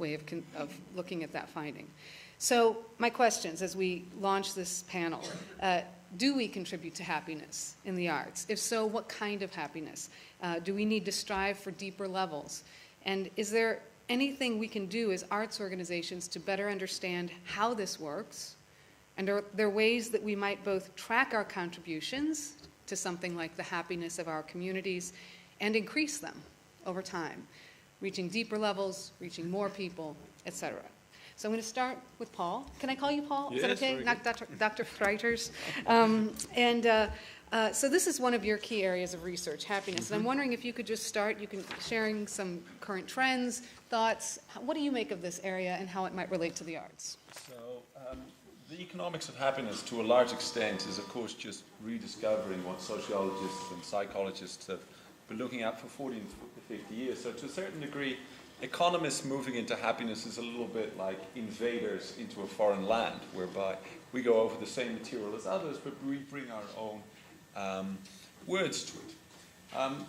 way of looking at that finding. So my questions as we launch this panel, do we contribute to happiness in the arts? If so, what kind of happiness? Do we need to strive for deeper levels? And is there anything we can do as arts organizations to better understand how this works? And are there ways that we might both track our contributions to something like the happiness of our communities and increase them over time, reaching deeper levels, reaching more people, etc.? So I'm going to start with Paul. Can I call you Paul? Is that okay? Not Dr. Freiters. So this is one of your key areas of research, happiness. And I'm wondering if you could just start, sharing some current trends, thoughts. What do you make of this area and how it might relate to the arts? So the economics of happiness, to a large extent, is of course just rediscovering what sociologists and psychologists have been looking at for 40 to 50 years. So to a certain degree, economists moving into happiness is a little bit like invaders into a foreign land, whereby we go over the same material as others, but we bring our own words to it.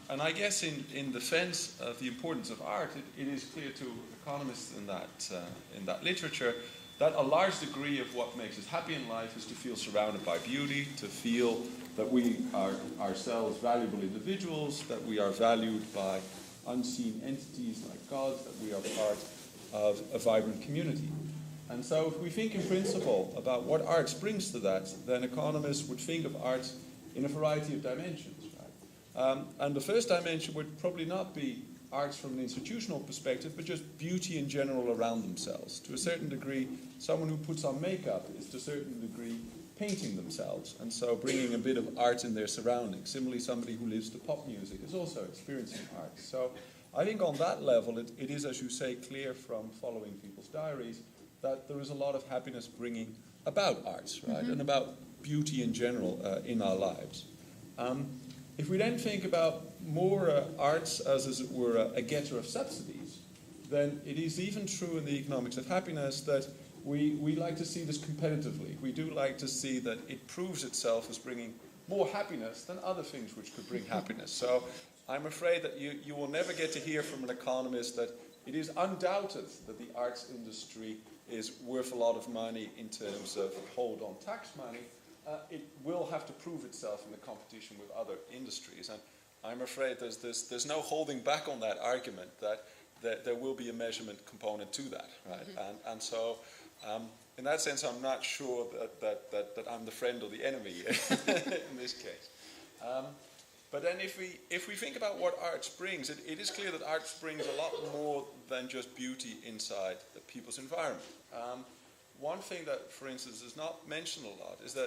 And I guess in defense of the importance of art, it is clear to economists in that literature that a large degree of what makes us happy in life is to feel surrounded by beauty, to feel that we are ourselves valuable individuals, that we are valued by unseen entities like gods, that we are part of a vibrant community. And so if we think in principle about what arts brings to that, then economists would think of arts in a variety of dimensions. Right? And the first dimension would probably not be arts from an institutional perspective, but just beauty in general around themselves. To a certain degree, someone who puts on makeup is to a certain degree painting themselves, and so bringing a bit of art in their surroundings. Similarly, somebody who lives to pop music is also experiencing art. So I think on that level, it is, as you say, clear from following people's diaries that there is a lot of happiness bringing about arts, right, and about beauty in general in our lives. If we then think about more arts as it were, a getter of subsidies, then it is even true in the economics of happiness that we like to see this competitively. We do like to see that it proves itself as bringing more happiness than other things which could bring happiness. So I'm afraid that you will never get to hear from an economist that it is undoubted that the arts industry is worth a lot of money in terms of hold-on tax money. It will have to prove itself in the competition with other industries. And I'm afraid there's no holding back on that argument that there will be a measurement component to that, right? And so in that sense, I'm not sure that I'm the friend or the enemy in this case. But then if we think about what arts brings, it is clear that arts brings a lot more than just beauty inside the people's environment. One thing that, for instance, is not mentioned a lot is that